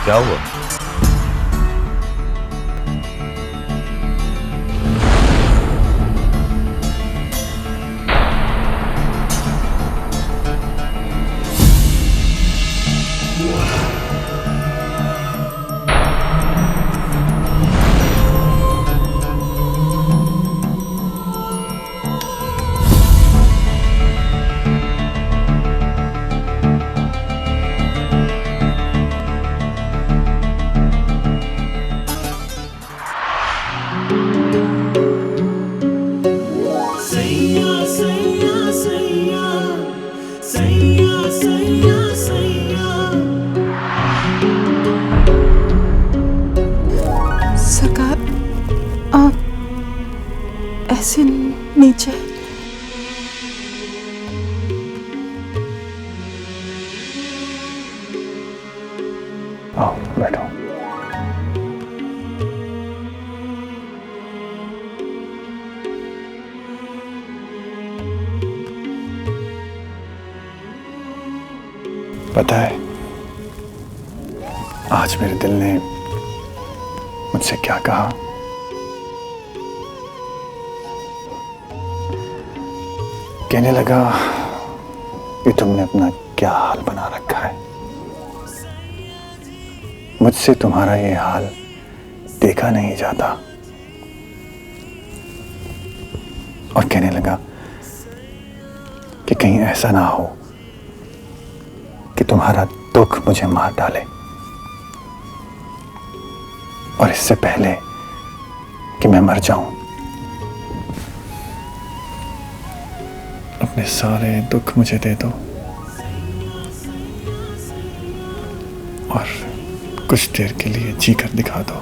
क्या हुआ? सरकार, आप ऐसे नीचे। आओ बैठो। पता है आज मेरे दिल ने मुझसे क्या कहा? कहने लगा कि तुमने अपना क्या हाल बना रखा है। मुझसे तुम्हारा ये हाल देखा नहीं जाता। और कहने लगा कि कहीं ऐसा ना हो कि तुम्हारा दुख मुझे मार डाले, और इससे पहले कि मैं मर जाऊं अपने सारे दुख मुझे दे दो और कुछ देर के लिए जी कर दिखा दो।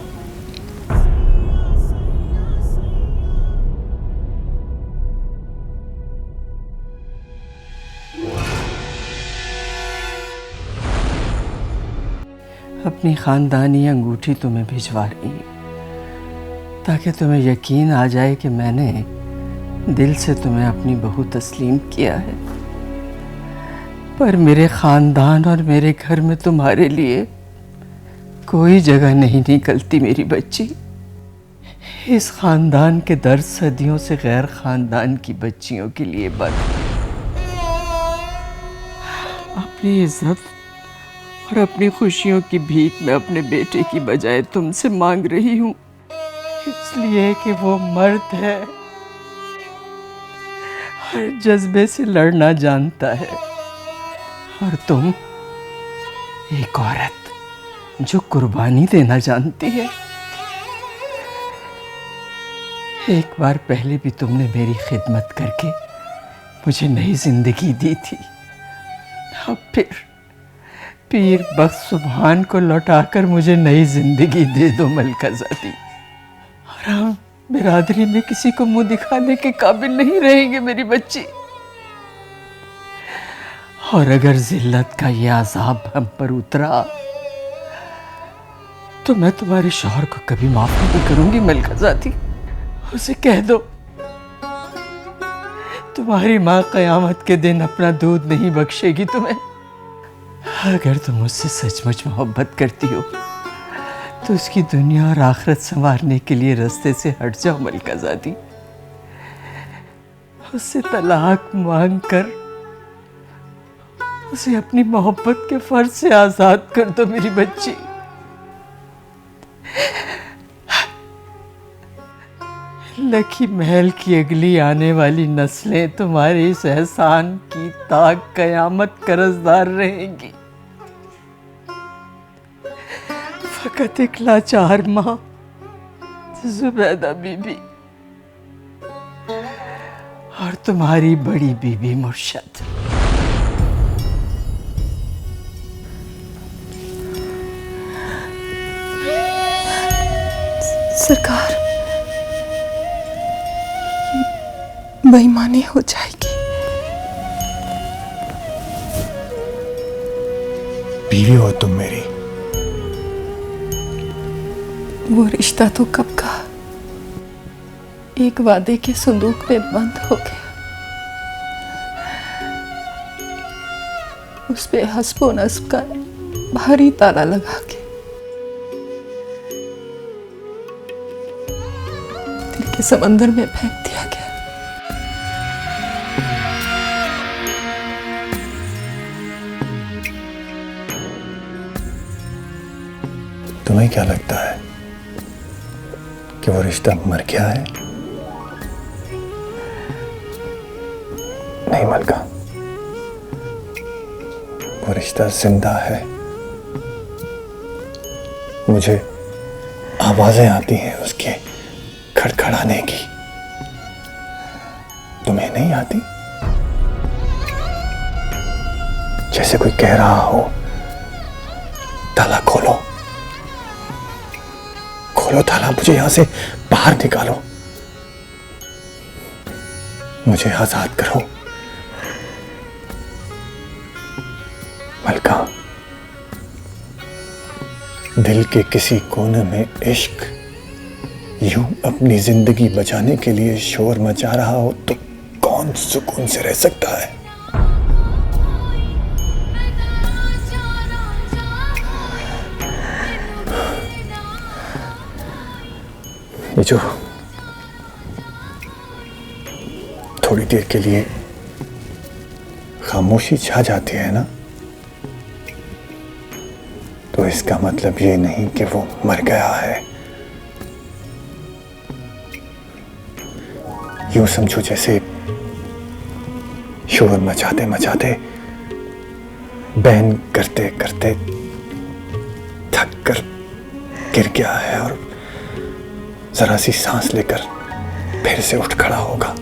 अपनी खानदानी अंगूठी तुम्हें भिजवा रही हूँ ताकि तुम्हें यकीन आ जाए कि मैंने दिल से तुम्हें अपनी बहू तस्लीम किया है। पर मेरे खानदान और मेरे घर में तुम्हारे लिए कोई जगह नहीं निकलती मेरी बच्ची। इस खानदान के दर्द सदियों से गैर खानदान की बच्चियों के लिए बंद। अपनी इज्जत और अपनी खुशियों की भीख मैं अपने बेटे की बजाय तुमसे मांग रही हूँ, इसलिए कि वो मर्द है, हर जज्बे से लड़ना जानता है, और तुम एक औरत जो कुर्बानी देना जानती है। एक बार पहले भी तुमने मेरी खिदमत करके मुझे नई जिंदगी दी थी। अब फिर पीर बख्श सुभान को लौटाकर मुझे नई जिंदगी दे दो मलकाज़ादी। और हम बिरादरी में किसी को मुंह दिखाने के काबिल नहीं रहेंगे मेरी बच्ची। और अगर जिल्लत का ये अज़ाब हम पर उतरा तो मैं तुम्हारे शौहर को कभी माफ नहीं करूंगी मलकाज़ादी। उसे कह दो तुम्हारी माँ क़यामत के दिन अपना दूध नहीं बख्शेगी तुम्हें। अगर तुम मुझसे सचमुच मोहब्बत करती हो तो उसकी दुनिया और आखिरत संवारने के लिए रास्ते से हट जाओ मलकाज़ादी। उससे तलाक मांग कर उसे अपनी मोहब्बत के फर्ज से आजाद कर दो मेरी बच्ची। लकी महल की अगली आने वाली नस्लें तुम्हारे इस एहसान की ताक कयामत कर्जदार रहेंगी। फकत एक लाचार माँ जुबैदा बीबी और तुम्हारी बड़ी बीबी मुर्शद। सरकार, बेईमानी हो जाएगी। बीवी हो तुम मेरी। वो रिश्ता तो कब का एक वादे के संदूक में बंद हो गया। उस पे हस्ब व नस्ब का भारी ताला लगा के के समंदर में फेंक दिया गया। तुम्हें क्या लगता है कि वो रिश्ता मर गया है? नहीं मलका, वो रिश्ता जिंदा है। मुझे आवाजें आती हैं उसके खड़खड़ाने की। तुम्हें नहीं आती? जैसे कोई कह रहा हो, ताला खोलो, खोलो ताला, मुझे यहां से बाहर निकालो, मुझे आजाद करो। मलका, दिल के किसी कोने में इश्क यूं अपनी जिंदगी बचाने के लिए शोर मचा रहा हो तो कौन सुकून से रह सकता है? ये जो थोड़ी देर के लिए खामोशी छा जाती है ना, तो इसका मतलब ये नहीं कि वो मर गया है। यूं समझो जैसे शोर मचाते मचाते, बहन करते करते थक कर गिर गया है और जरा सी सांस लेकर फिर से उठ खड़ा होगा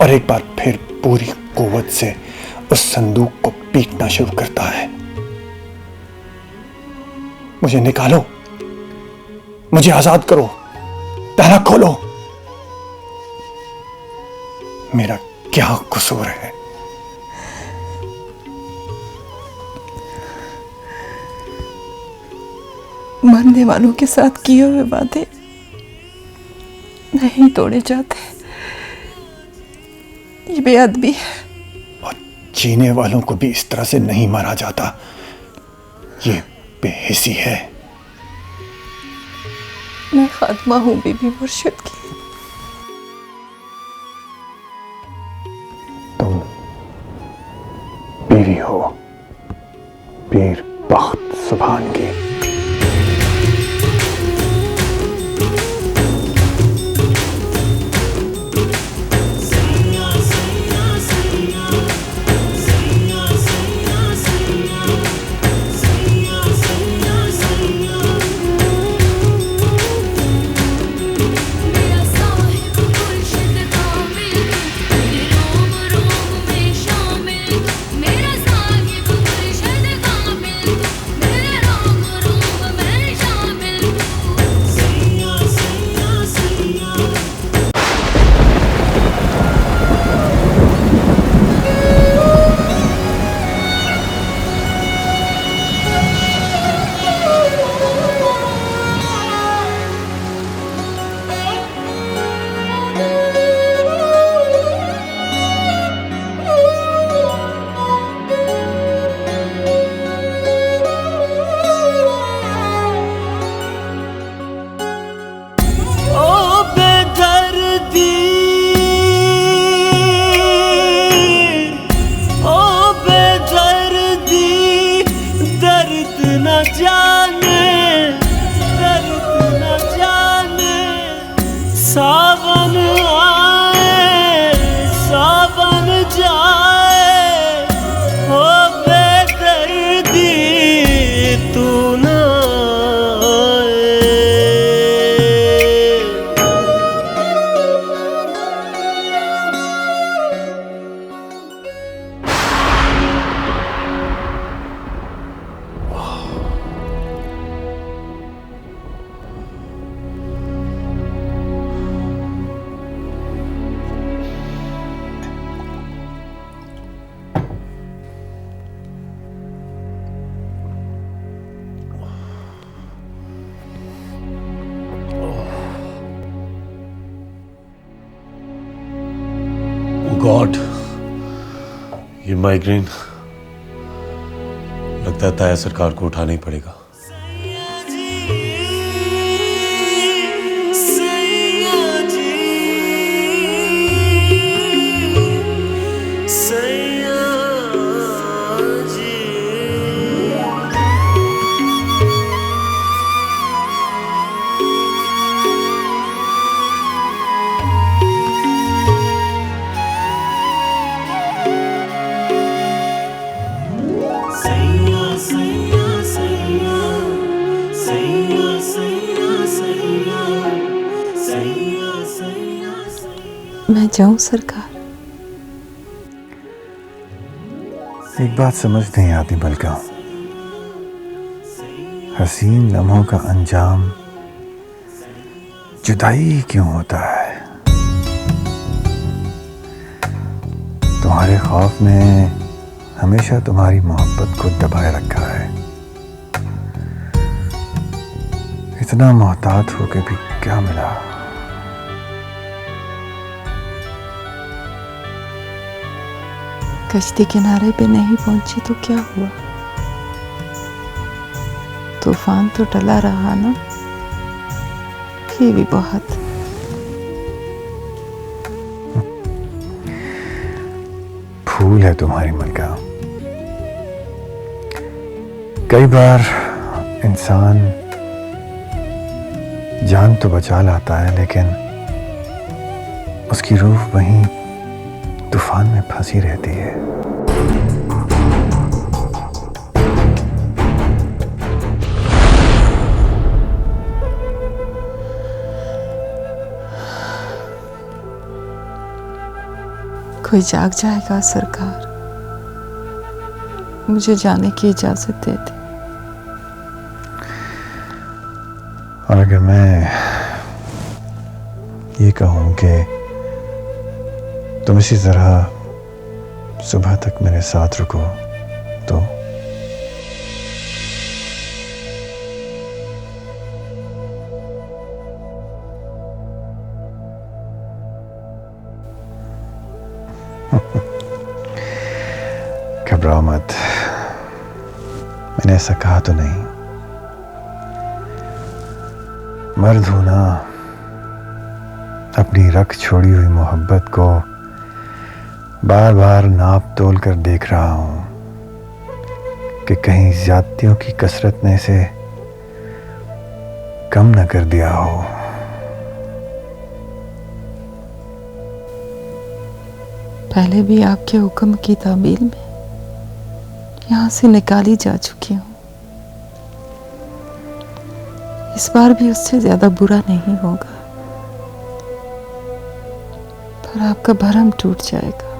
और एक बार फिर पूरी कुव्वत से उस संदूक को पीटना शुरू करता है। मुझे निकालो, मुझे आजाद करो, ताला खोलो। मेरा क्या कसूर है? मरने वालों के साथ किए हुए वादे नहीं तोड़े जाते, ये बेअदबी है। और जीने वालों को भी इस तरह से नहीं मारा जाता, ये बेहिसी है। मैं खात्मा हूं बीबी मुर्शिद की। तुम बीवी हो पीर बख्त सुभान की। सावन आए सावन जाए, हो बेदर्दी तू ना आए। गॉड, ये माइग्रेन लगता है ताया सरकार को उठाना ही पड़ेगा। सैया जाऊं सरकार? एक बात समझ नहीं आती मलका, हसीन लम्हों का अंजाम जुदाई क्यों होता है? तुम्हारे खौफ ने हमेशा तुम्हारी मोहब्बत को दबाए रखा है। इतना मोहतात होके भी क्या मिला? कश्ती किनारे पे नहीं पहुंची तो क्या हुआ? तूफान तो टला रहा ना, ये भी बहुत। फूल है तुम्हारी मलका। कई बार इंसान जान तो बचा लाता है, लेकिन उसकी रूह वहीं तूफान में फंसी रहती है। कोई जाग जाएगा सरकार, मुझे जाने की इजाजत दे दी। और अगर मैं ये कहूं कि तुम इसी तरह सुबह तक मेरे साथ रुको तो? घबराओ मत, मैंने ऐसा कहा तो नहीं। मर्द हूं ना, अपनी रख छोड़ी हुई मोहब्बत को बार बार नाप तोल कर देख रहा हूं कि कहीं ज्यादतियों की कसरत ने इसे कम न कर दिया हो। पहले भी आपके हुक्म की तामील में यहां से निकाली जा चुकी हूं। इस बार भी उससे ज्यादा बुरा नहीं होगा, पर आपका भरम टूट जाएगा।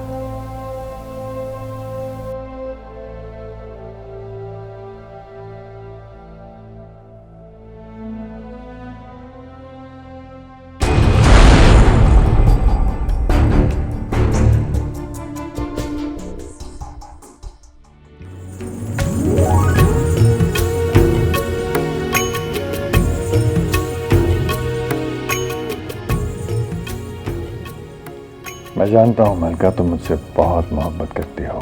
मैं जानता हूं मलका, तुम मुझसे बहुत मोहब्बत करती हो,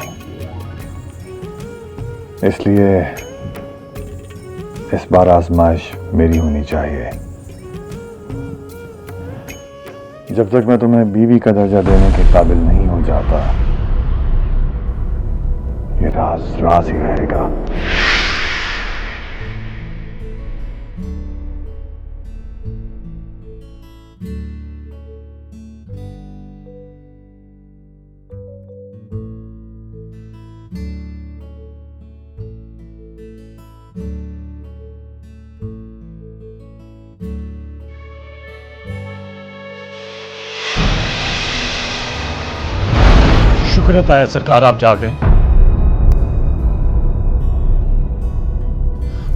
इसलिए इस बार आजमाइश मेरी होनी चाहिए। जब तक मैं तुम्हें बीवी का दर्जा देने के काबिल नहीं हो जाता, ये राज राज ही रहेगा। शुक्र है ताया सरकार, आप जाग गए।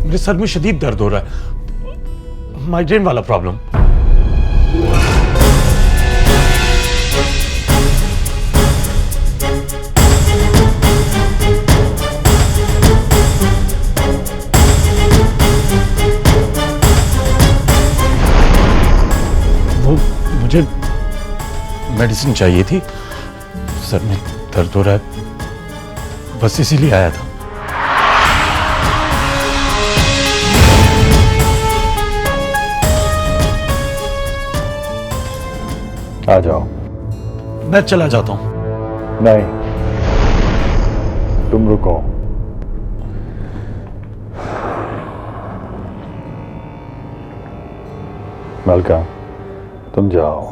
मेरे सर में शदीद दर्द हो रहा है, माइग्रेन वाला प्रॉब्लम। वो मुझे मेडिसिन चाहिए थी, सर में दर्द हो रहा है, बस इसीलिए आया था। आ जाओ। मैं चला जाता हूं। नहीं, तुम रुको। मलका, तुम जाओ।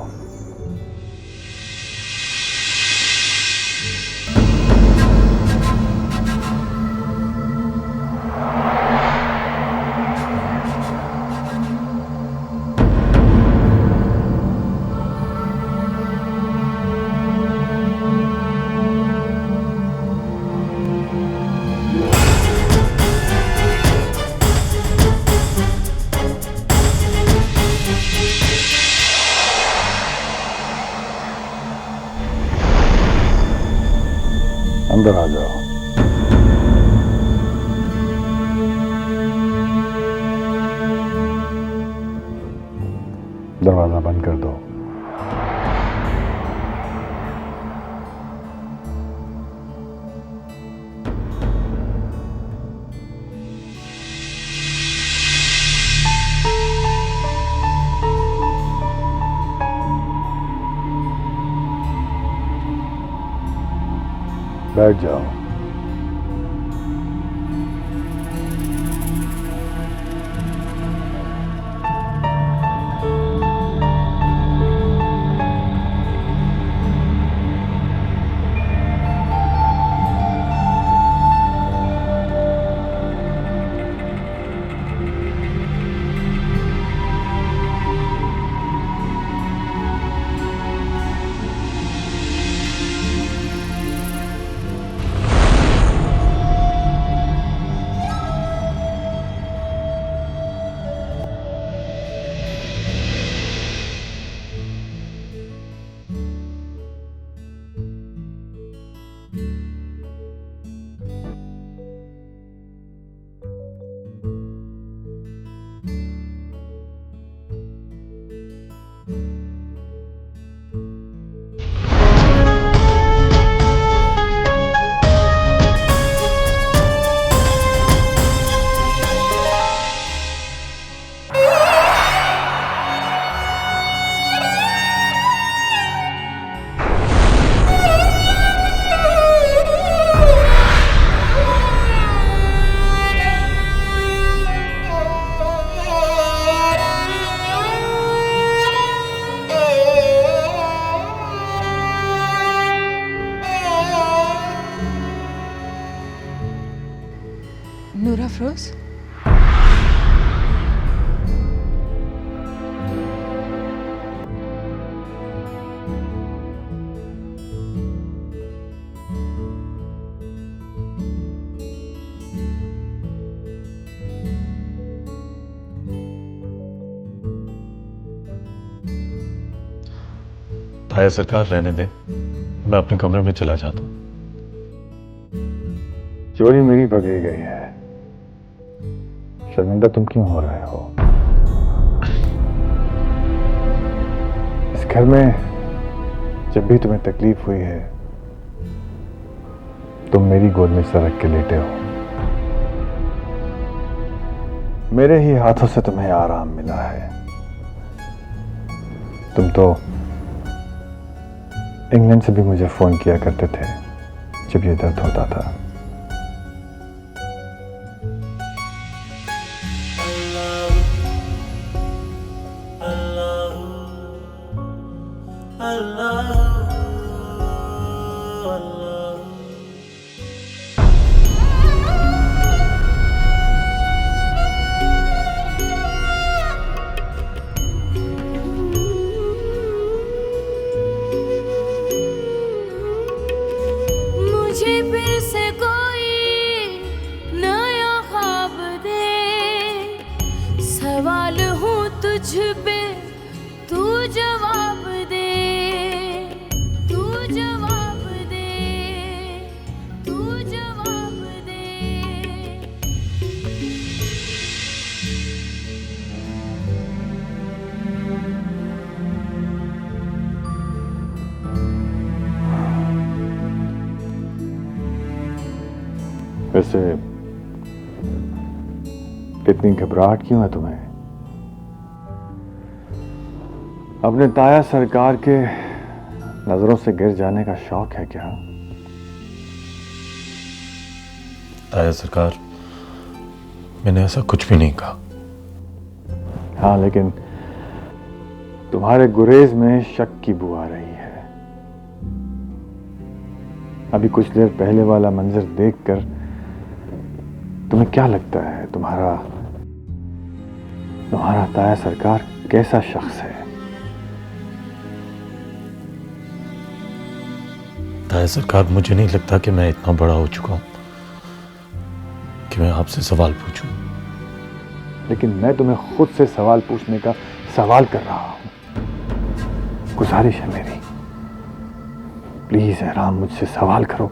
अंदर आ जाओ। दरवाजा बंद कर दो। बैठ जाओ। नूर अफरोज, ताया सरकार रहने दें, मैं अपने कमरे में चला जाता हूँ। चोरी मेरी पकड़ी गई है। शर्मिंदा तुम क्यों हो रहे हो? इस घर में जब भी तुम्हें तकलीफ हुई है, तुम मेरी गोद में सर रख के लेटे हो। मेरे ही हाथों से तुम्हें आराम मिला है। तुम तो इंग्लैंड से भी मुझे फोन किया करते थे जब ये दर्द होता था। मुझे फिर से कोई नया ख्वाब दे, सवाल हूँ तुझ पे, तू जवाब दे, तू जवाब दे, तू जवाब दे। वैसे इतनी घबराहट क्यों है तुम्हें? अपने ताया सरकार के नजरों से गिर जाने का शौक है क्या? ताया सरकार, मैंने ऐसा कुछ भी नहीं कहा। हाँ, लेकिन तुम्हारे गुरेज में शक की बू आ रही है। अभी कुछ देर पहले वाला मंजर देखकर तुम्हें क्या लगता है, तुम्हारा ताया सरकार कैसा शख्स है? ताया सरकार, मुझे नहीं लगता कि मैं इतना बड़ा हो चुका हूं कि मैं आपसे सवाल पूछूं। लेकिन मैं तुम्हें खुद से सवाल पूछने का सवाल कर रहा हूं। गुजारिश है मेरी, प्लीज एहराम मुझसे सवाल करो।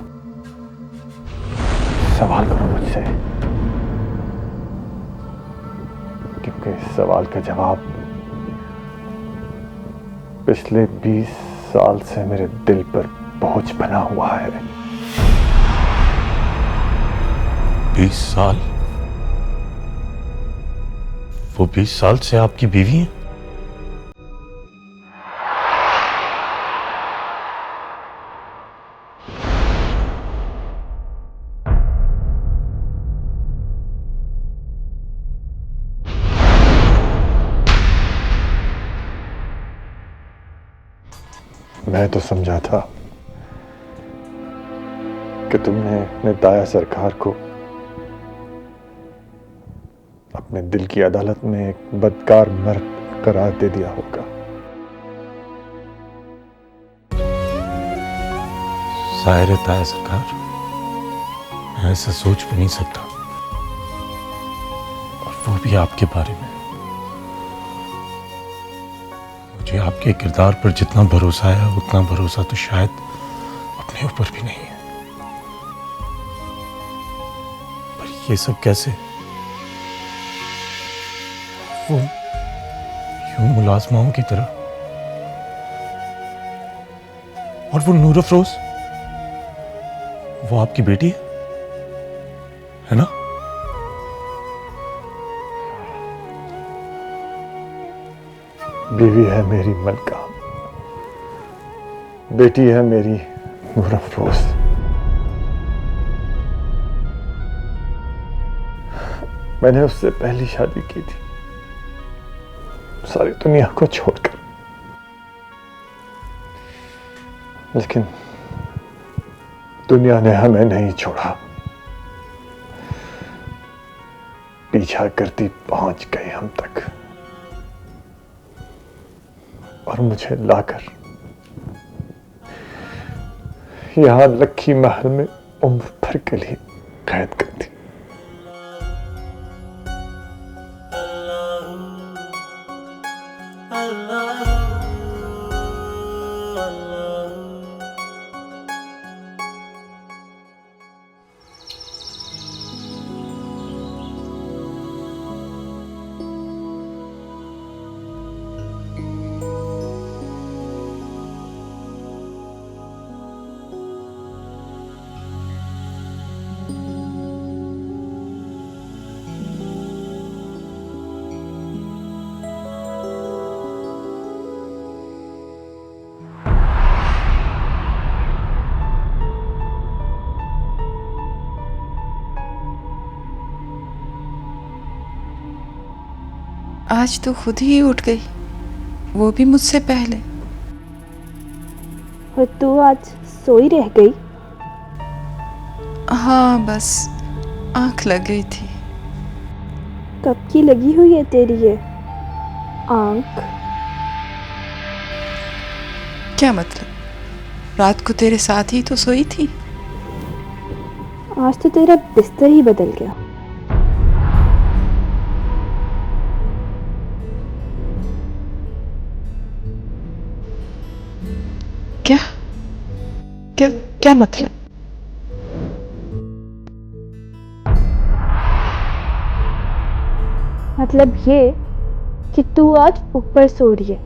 सवाल करो मुझसे, क्योंकि इस सवाल का जवाब पिछले 20 साल से मेरे दिल पर बोझ बना हुआ है। 20 साल? वो 20 साल से आपकी बीवी है? मैं तो समझा था कि तुमने अपने ताया सरकार को अपने दिल की अदालत में एक बदकार मर्द करार दे दिया होगा। शायर ताया सरकार, मैं ऐसा सोच भी नहीं सकता, और वो भी आपके बारे में। मुझे आपके किरदार पर जितना भरोसा है उतना भरोसा तो शायद अपने ऊपर भी नहीं है। पर ये सब कैसे? वो यूं मुलाजमाओं की तरह, और वो नूर अफरोज, वो आपकी बेटी है ना? बीवी है मेरी मलका, बेटी है मेरी नूर अफरोज। मैंने उससे पहली शादी की थी, सारी दुनिया को छोड़कर, लेकिन दुनिया ने हमें नहीं छोड़ा। पीछा करती पहुंच गई हम तक, और मुझे लाकर यहां लक्की महल में उम्र भर के लिए कैद कर दी। आज तो खुद ही उठ गई, वो भी मुझसे पहले। और तू आज सोई रह गई? हाँ, बस आंख लग गई थी। कब की लगी हुई है तेरी ये आंख? क्या मतलब? रात को तेरे साथ ही तो सोई थी। आज तो तेरा बिस्तर ही बदल गया। क्या क्या क्या मतलब? मतलब ये कि तू आज ऊपर सो रही है।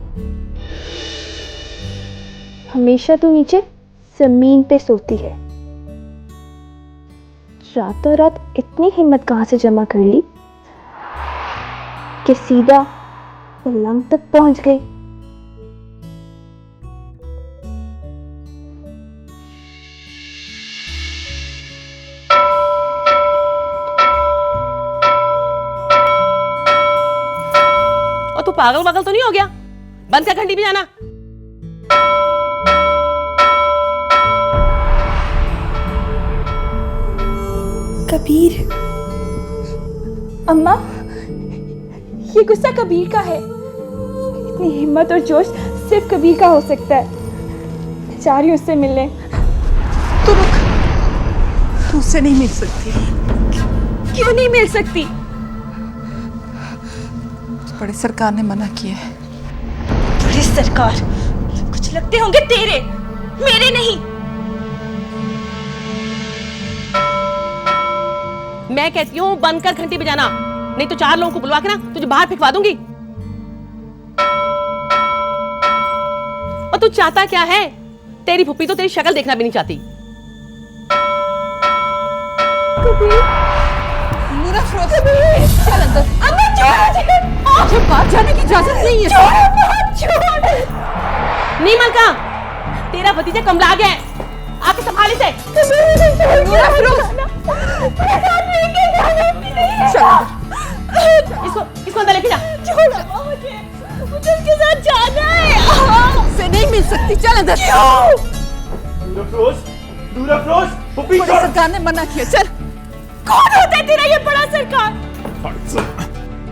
हमेशा तू नीचे जमीन पे सोती है। रातों रात इतनी हिम्मत कहां से जमा कर ली कि सीधा पलंग तक पहुंच गई? और तू पागल पागल तो नहीं हो गया? बंद कर घंटी भी जाना। कबीर। अम्मा, ये गुस्सा कबीर का है। इतनी हिम्मत और जोश सिर्फ कबीर का हो सकता है। मैं जा रही हूँ उससे मिलने। तू रुक, तू उससे नहीं मिल सकती। क्यों नहीं मिल सकती? बड़े सरकार ने मना किया है। बड़े सरकार कुछ लगते होंगे तेरे, मेरे नहीं। मैं कहती हूँ बंद कर घंटी बजाना, नहीं तो 4 लोगों को बुलवा के ना तुझे बाहर फेंकवा दूंगी। और तू चाहता क्या है? तेरी फुप्पी तो तेरी शक्ल देखना भी नहीं चाहती। नूरा फिरोज, चल अंदर। मुझे बाहर जाने की इजाजत नहीं है। नहीं मलका, तेरा भतीजा कमला गया है, आके संभाल इसे। नूरा फिरोज, चल इसको अंदर लेके जा। मुझे उसके साथ जाना है। से नहीं मिल सकती, चल अंदर। दूरा फिरोज, पुप्पी छोड़। सरकार ने मना किया, चल। कौन होता है तेरा ये बड़ा सरकार?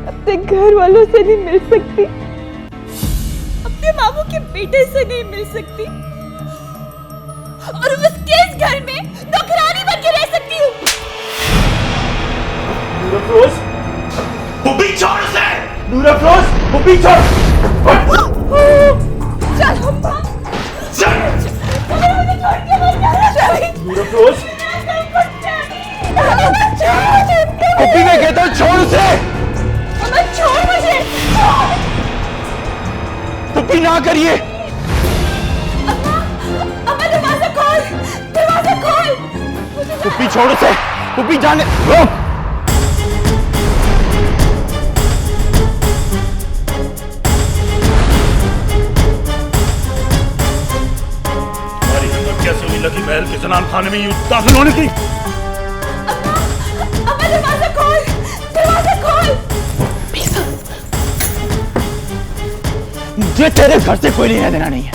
अपने घर वालों से नहीं मिल सकती, अपने मामू के बेटे से नहीं मिल सकती, और उसके इस घर में नौकरानी बन के रह सकती हूँ। दूरा फिरोज, पुप्पी छोड़ उसे। दूरा फिरोज, पुप्पी छोड़। चल अम्मा, चल। मुझे छोड़ के मत जाना। दूरा फिरोज, पुप्पी मैं कहता हूँ छोड़ उसे। अम्मा छोड़ मुझे। पुप्पी ना करिए। अम्मा दरवाजा खोल, दरवाजा खोल। पुप्पी छोड़ उसे। पुप्पी जाने रोक। हमारी हिम्मत कैसे हुई लकी महल के जनान खाने में यूं दाखिल होने की? अम्मा दरवाजा खोल, दरवाजा खोल। मुझे तेरे घर से कोई लेना देना नहीं है।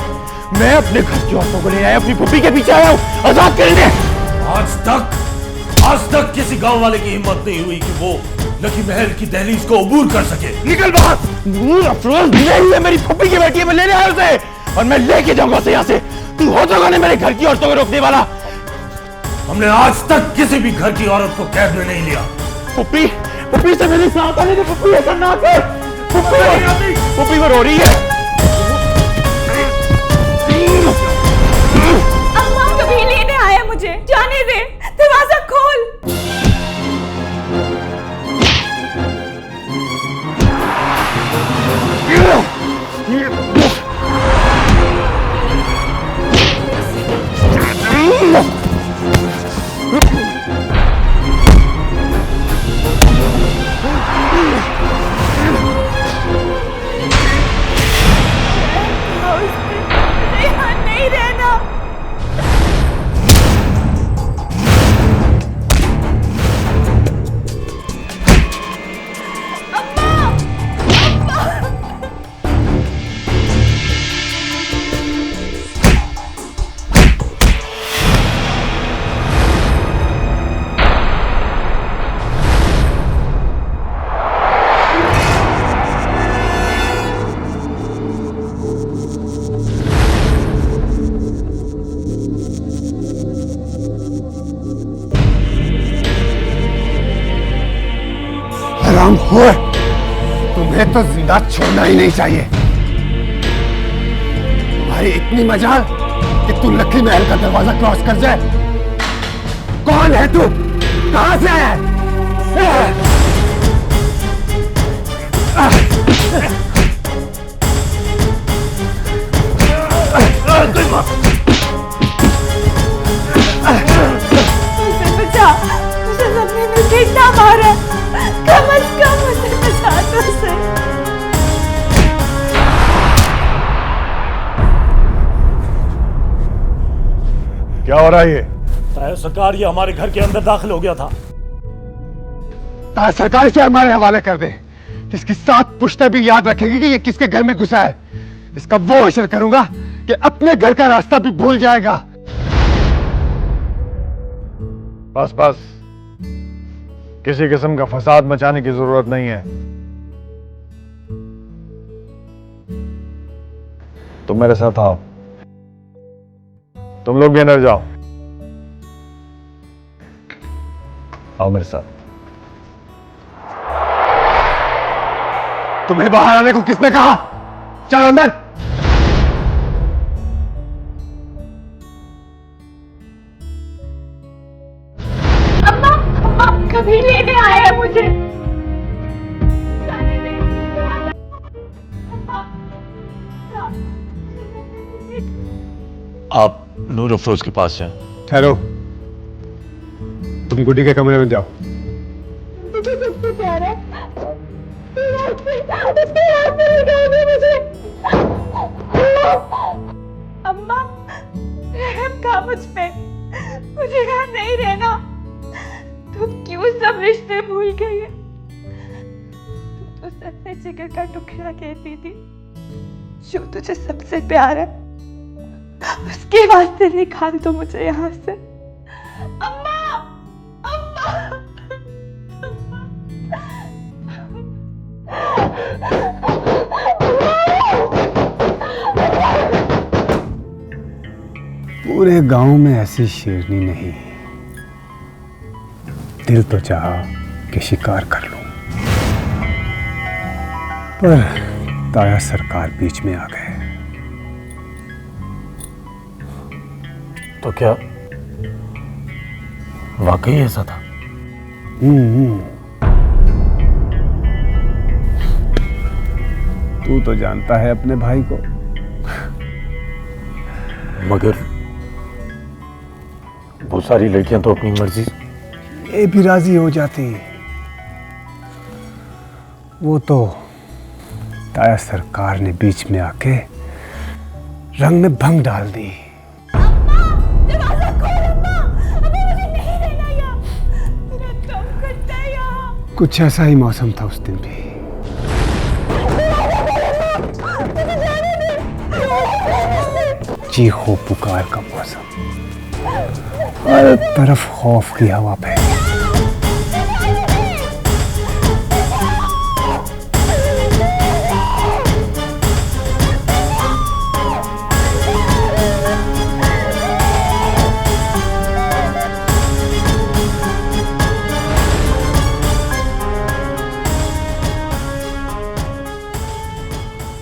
मैं अपने घर की औरतों को ले आया, अपनी पुप्पी के पीछे आया हूँ आजाद करने। आज तक किसी गांव वाले की हिम्मत नहीं हुई कि वो लकी महल की दहलीज को अबूर कर सके। निकल बाहर। नूर अफरोज नहीं है, मेरी पुप्पी की बेटी है, मैं लेने आया उसे और मैं लेके जाऊंगा उसे यहाँ से। तू हो तो मेरे घर की औरतों को रोकने वाला। हमने आज तक किसी भी घर की औरत को कैद में नहीं लिया। पुप्पी से मेरे साथ आने दे। पुप्पी ऐसा ना कर। पुप्पी वो रो रही है। अम्मा कभी लेने आया मुझे, जाने दे, दरवाजा खोल। यहाँ नहीं रहना। हराम हो, तुम्हें तो जिंदा छोड़ना ही नहीं चाहिए। तुम्हारी इतनी मजाल कि तू लकी महल का दरवाजा क्रॉस कर जाए। कौन है तू? कहां से आया है? मुझे बचा, मुझे सबने मिलकर इतना मारा, कम अज कम मुझे बचा तो से। क्या हो रहा है ये? ताया सरकार, ये हमारे घर के अंदर दाखिल हो गया था। ताया सरकार से हमारे हवाले कर दे। इसकी 7 पुश्तें भी याद रखेगी कि ये किसके घर में घुसा है। इसका वो असर करूंगा कि अपने घर का रास्ता भी भूल जाएगा। बस बस, किसी किस्म का फसाद मचाने की जरूरत नहीं है। तुम मेरे साथ आओ। तुम लोग भी अंदर जाओ। आओ मेरे साथ। तुम्हें बाहर आने को किसने कहा? चलो अंदर। अम्मा, अम्मा कभी लेने नूर अफरोज के पास जाएं। ठहरो, तुम गुड्डी के कमरे में जाओ। मुझे सबसे प्यारा उसके हाथ से निकाल दे मुझे। अम्मा, रहम खा मुझ पे, मुझे यहाँ नहीं रहना। तुम क्यों सब रिश्ते भूल गई है? तुम तो सबसे जिगर का टुकड़ा कहती थी, जो तुझे सबसे प्यार है, उसके वास्ते निकाल दो मुझे यहाँ से। अम्मा, अम्मा। पूरे गांव में ऐसी शेरनी नहीं। दिल तो चाहा कि शिकार कर लूं, पर ताया सरकार बीच में आ गए। तो क्या वाकई ऐसा था? तू तो जानता है अपने भाई को। मगर वो सारी लड़कियां तो अपनी मर्जी ये भी राजी हो जाती। वो तो ताया सरकार ने बीच में आके रंग में भंग डाल दी। कुछ ऐसा ही मौसम था उस दिन भी। चीखो पुकार का मौसम, हर तरफ खौफ की हवा फैली।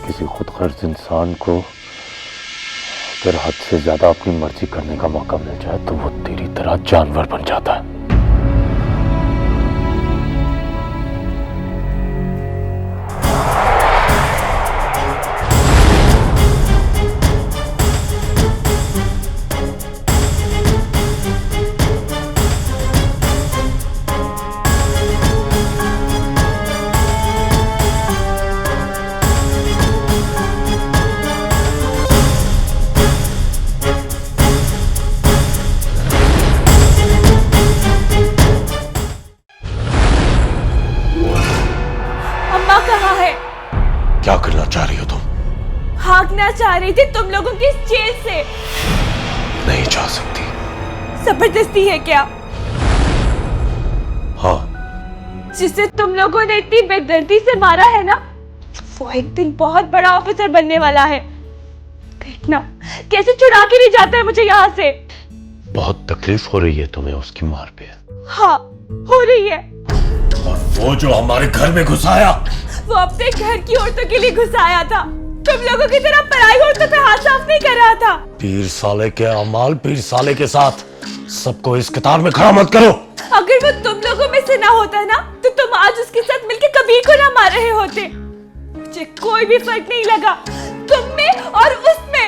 किसी खुदगर्ज इंसान को अगर हद से ज्यादा अपनी मर्जी करने का मौका मिल जाए तो वो तेरी तरह जानवर बन जाता है। क्या करना चाह रही हो तुम? भागना चाह रही थी तुम लोगों की इस जेल से। नहीं जा सकती। जबरदस्ती है क्या? हाँ। जिसे तुम लोगों ने इतनी बेदर्दी से मारा है ना, वो एक दिन बहुत बड़ा ऑफिसर बनने वाला है। देखना कैसे छुड़ा के नहीं जाता है मुझे यहाँ से। बहुत तकलीफ हो रही है तुम्हें उसकी मार पे? हाँ, हो रही है। और वो जो हमारे घर में घुस आया, वो अपने घर की औरतों के लिए घुस आया था। तुम लोगों की तरह पराई औरतों पे हाथ साफ नहीं कर रहा था। पीर साले के अमाल पीर साले के साथ, सबको इस कतार में खड़ा मत करो। अगर वो तुम लोगों में से ना होता ना, तो तुम आज उसके साथ मिलकर कबीर को ना मार रहे होते। मुझे कोई भी फर्क नहीं लगा तुम में और उसमें।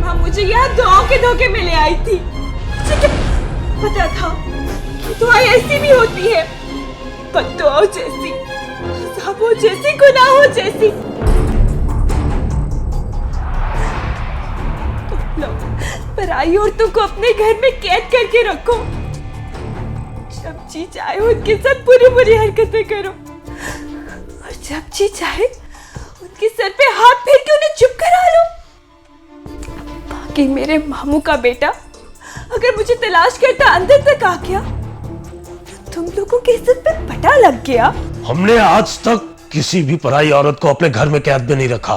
माँ मुझे यहाँ दुआओं के धोखे में ले आई थी। मुझे क्या पता था कि दुआएं ऐसी भी होती है, बद्दुआओं जैसी, अज़ाबों जैसी, गुनाहों जैसी। तुम लोग पराई औरतों को अपने घर में कैद करके रखो, जब जी चाहे उनके साथ बुरी बुरी हरकतें करो, और जब जी चाहे उनके सर पे हाथ फेर के उन्हें चुप करा लो। बाकी मेरे मामू का बेटा अगर मुझे तलाश करता अंदर तक आ गया, तो तुम लोगों की इज्जत पे पटा लग गया। हमने आज तक किसी भी पराई औरत को अपने घर में कैद में नहीं रखा।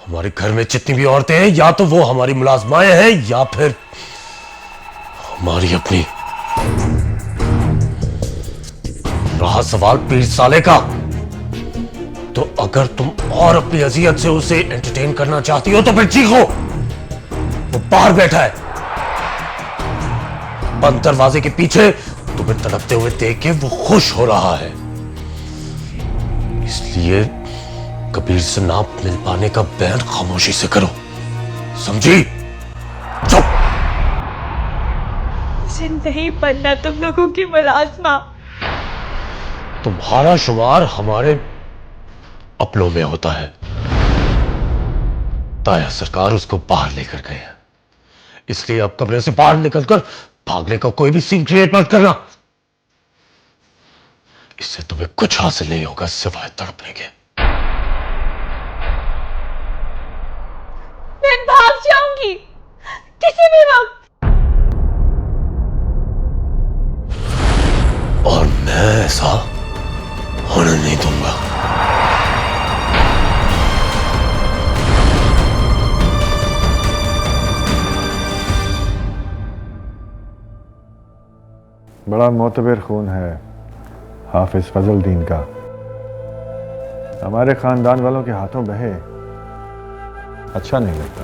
हमारे घर में जितनी भी औरतें हैं, या तो वो हमारी मुलाजमाएं हैं या फिर हमारी अपनी। रहा सवाल पीर साले का, तो अगर तुम और अपनी अजियत से उसे एंटरटेन करना चाहती हो तो फिर चीखो। वो बाहर बैठा है बंद दरवाजे के पीछे, तुम्हें तड़पते हुए देख के वो खुश हो रहा है। इसलिए कबीर से ना मिल पाने का बयान खामोशी से करो, समझी? चुप। मुझे नहीं बनना तुम लोगों की मुलाजमा। तुम्हारा शुमार हमारे अपनों में होता है। ताया सरकार उसको बाहर लेकर गए हैं, इसलिए अब कमरे से बाहर निकलकर भागने का कोई भी सीन क्रिएट मत करना। इससे तुम्हें कुछ हासिल नहीं होगा सिवाय तड़पने के। मैं भाग जाऊंगी किसी भी वक्त। और मैं ऐसा होने नहीं दूंगा। बड़ा मोतबर खून है हाफिज फजलुद्दीन का। हमारे खानदान वालों के हाथों बहे अच्छा नहीं लगता।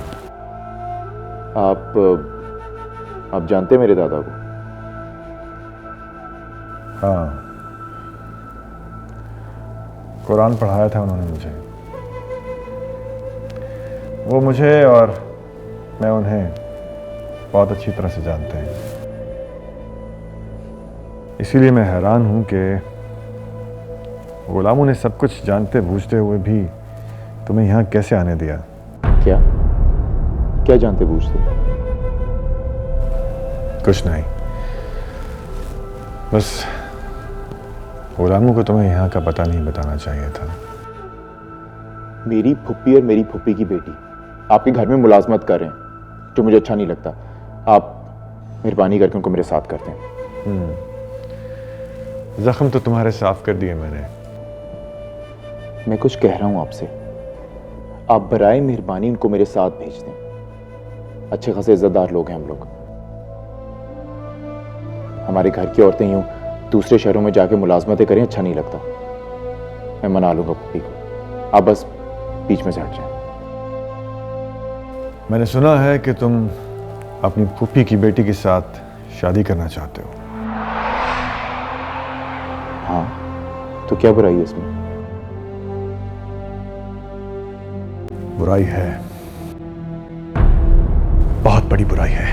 आप जानते हैं मेरे दादा को? हाँ, कुरान पढ़ाया था उन्होंने मुझे। वो मुझे और मैं उन्हें बहुत अच्छी तरह से जानते हैं। इसीलिए मैं हैरान हूं कि गुलामों ने सब कुछ जानते बूझते हुए भी तुम्हें यहां कैसे आने दिया। क्या जानते बूझते? कुछ नहीं, बस गुलामों को तुम्हें यहाँ का पता नहीं बताना चाहिए था। मेरी फुप्पी और मेरी फुप्पी की बेटी आपके घर में मुलाजमत कर रहे हैं, जो मुझे अच्छा नहीं लगता। आप मेहरबानी करके उनको मेरे साथ करते हैं। जख्म तो तुम्हारे साफ कर दिए मैंने। मैं कुछ कह रहा हूं आपसे, आप बराए मेहरबानी उनको मेरे साथ भेज दें। अच्छे खासे इज्जतदार लोग हैं हम लोग। हमारे घर की औरतें यूं दूसरे शहरों में जाके मुलाजमतें करें, अच्छा नहीं लगता। मैं मना लूंगा पुप्पी को, आप बस बीच में से हट जाएं। मैंने सुना है कि तुम अपनी फूफी की बेटी के साथ शादी करना चाहते हो। हाँ, तो क्या बुराई है इसमें? बुराई है, बहुत बड़ी बुराई है।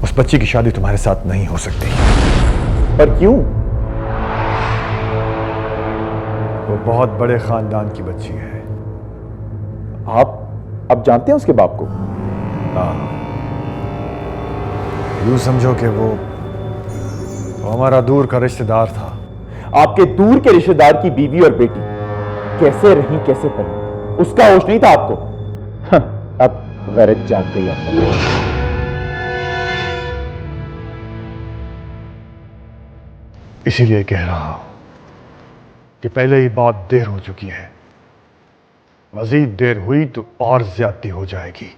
उस बच्ची की शादी तुम्हारे साथ नहीं हो सकती। पर क्यों? वो बहुत बड़े खानदान की बच्ची है। आप जानते हैं उसके बाप को? हाँ, यूं समझो कि वो हमारा दूर का रिश्तेदार था। आपके दूर के रिश्तेदार की बीवी और बेटी कैसे रही, कैसे पली, उसका होश नहीं था आपको? अब गैरत जाग गई आपको। इसीलिए कह रहा हूं कि पहले ही बहुत देर हो चुकी है, मजीद देर हुई तो और ज्यादती हो जाएगी।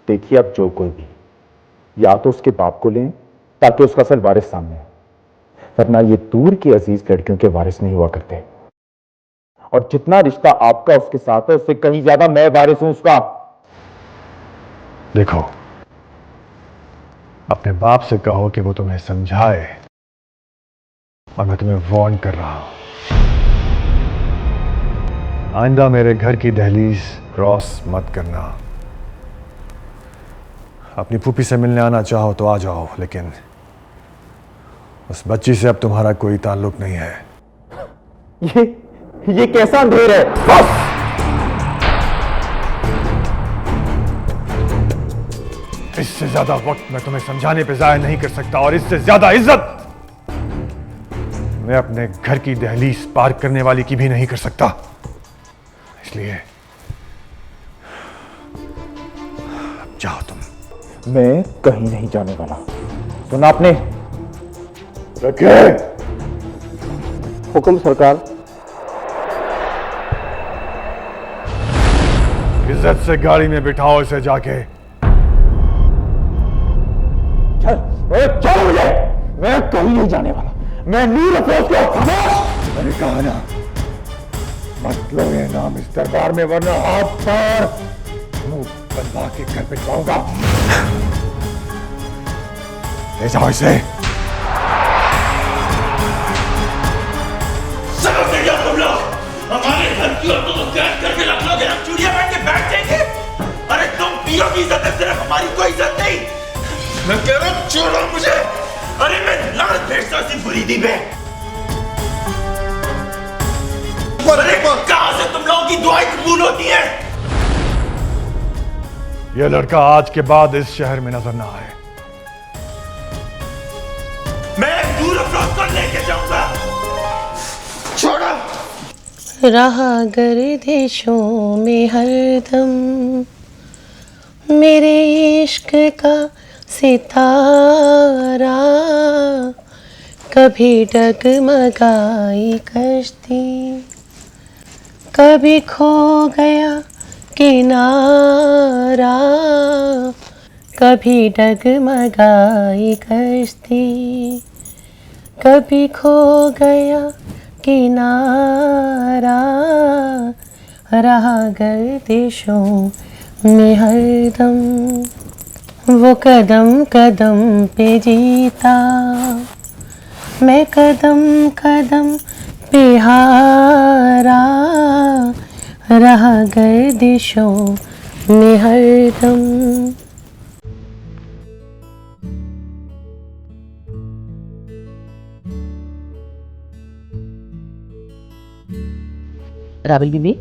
देखिए, आप जो कोई भी, या तो उसके बाप को लें ताकि उसका असल वारिस सामने आए, वरना ये दूर की अजीज लड़कियों के वारिस नहीं हुआ करते। और जितना रिश्ता आपका उसके साथ है, उससे कहीं ज्यादा मैं वारिस हूं उसका। देखो, अपने बाप से कहो कि वो तुम्हें समझाए, और मैं तुम्हें वार्न कर रहा हूं, आइंदा मेरे घर की दहलीज क्रॉस मत करना। अपनी फूफी से मिलने आना चाहो तो आ जाओ, लेकिन उस बच्ची से अब तुम्हारा कोई ताल्लुक नहीं है। ये कैसा अंधेर है? बस! इससे ज्यादा वक्त मैं तुम्हें समझाने पे जाया नहीं कर सकता, और इससे ज्यादा इज्जत मैं अपने घर की दहलीज पार करने वाली की भी नहीं कर सकता। इसलिए जाओ तुम। मैं कहीं नहीं जाने वाला, सुना आपने? रखे हुक्म सरकार। इज्जत से गाड़ी में बिठाओ इसे जाके। चल मुझे, मैं कहीं नहीं जाने वाला। मैं नूर अफरोज को खामोश। मैंने कहा ना, मत लो ये नाम इस दरबार में, वरना हाथ पर मुंह बनवा के घर पे जाऊंगा। ले जाओ इसे। समझ गए तुम लोग? हमारे घर की औरतों को कैद करके रख लोगे, हम चूड़ियां पहन के बैठ जाएंगे? अरे तुम पीरों की इज्जत है, सिर्फ हमारी कोई इज्जत नहीं। मैं कह रहा हूं छोड़ो मुझे। कैसी बुरी दी बे? अरे कहां से तुम लोगों की दुआएं कबूल होती है? यह लड़का आज के बाद इस शहर में नजर ना आए। मैं दूर अफरोज को लेके जाऊंगा। छोड़ो। रहा गर्दिशों में हरदम मेरे इश्क का सितारा, कभी डगमगाई कश्ती, कभी खो गया किनारा, कभी डगमगाई कश्ती, कभी खो गया किनारा, रहा गर्दिशों में हरदम वो कदम कदम पे जीता, मैं कदम कदम पे हारा, रहा गर्दिशों में हरदम। राबिल बीबी,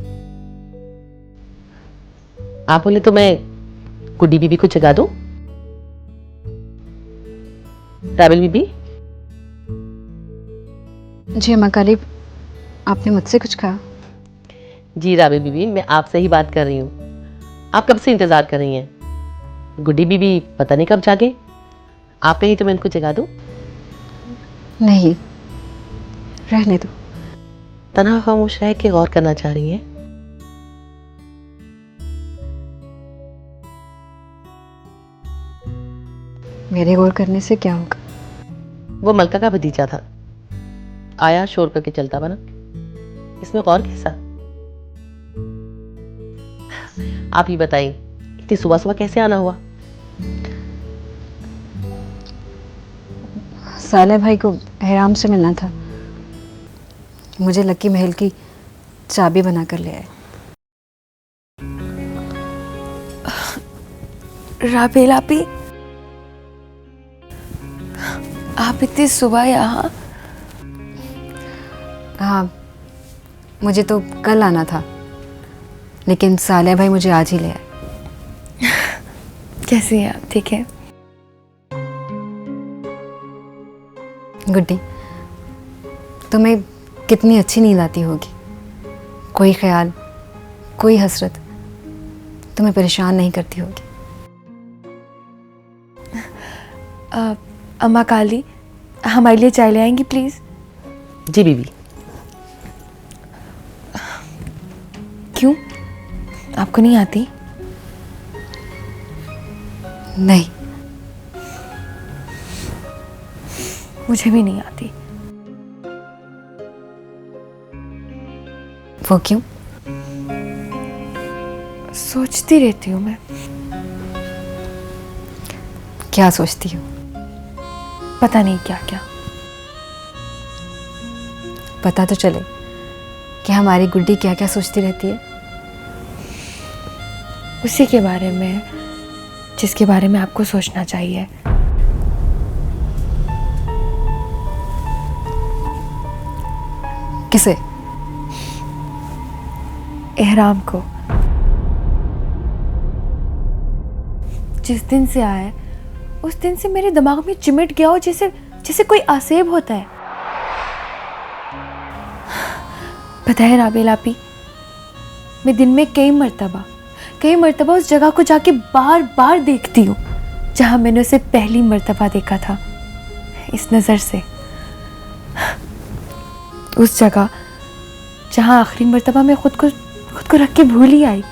आप बोले तो मैं गुड्डी बीबी को जगा दूं? राबिल बीबी। जी अम्मा काली, आपने मुझसे कुछ कहा? जी राबिल बीबी, मैं आपसे ही बात कर रही हूँ। आप कब से इंतजार कर रही हैं? गुड्डी बीबी पता नहीं कब जागे। आप कहीं तो मैं इनको जगा दूं? नहीं, रहने दो। तन्हा खामोश रह के गौर करना चाह रही हैं? मेरे गौर करने से क्या होगा? वो मलका का भतीजा था, आया शोर करके चलता बना, इसमें गौर कैसा? आप ही बताइए, इतनी सुबह सुबह कैसे आना हुआ? साले भाई को एहराम से मिलना था, मुझे लकी महल की चाबी बना कर ले आए। राबिल आपी, आप इतनी सुबह यहाँ? हाँ, मुझे तो कल आना था, लेकिन साले भाई मुझे आज ही ले आए। कैसे हैं आप? ठीक है? गुड्डी, तुम्हें कितनी अच्छी नींद आती होगी। कोई ख्याल, कोई हसरत तुम्हें परेशान नहीं करती होगी। अम्मा काली, हमारे लिए चाय ले आएंगी प्लीज? जी बीबी। क्यों, आपको नहीं आती? नहीं, मुझे भी नहीं आती। वो क्यों? सोचती रहती हूँ मैं। क्या सोचती हो? पता नहीं क्या क्या। पता तो चले कि हमारी गुड्डी क्या क्या सोचती रहती है। उसी के बारे में जिसके बारे में आपको सोचना चाहिए। किसे? एहराम को। जिस दिन से आया है, उस दिन से मेरे दिमाग में चिमट गया हो जैसे जैसे कोई आसेब होता है। पता है राबिल आपी, मैं दिन में कई मर्तबा उस जगह को जाके बार बार देखती हूँ जहां मैंने उसे पहली मर्तबा देखा था, इस नजर से। उस जगह जहां आखिरी मर्तबा मैं खुद को रख के भूल ही आई।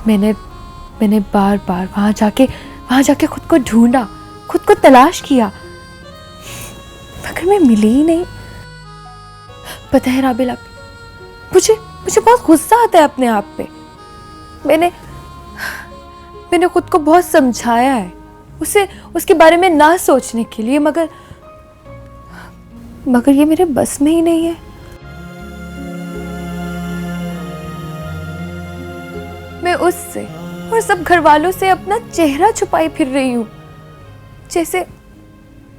मैंने बार बार वहां जाके खुद को ढूंढा, खुद को तलाश किया, मगर मैं मिली ही नहीं। पता है राबिल आपी, मुझे बहुत गुस्सा आता है अपने आप पे। मैंने खुद को बहुत समझाया है उसके बारे में ना सोचने के लिए, मगर ये मेरे बस में ही नहीं है। मैं उससे और सब घर वालों से अपना चेहरा छुपाई फिर रही हूँ,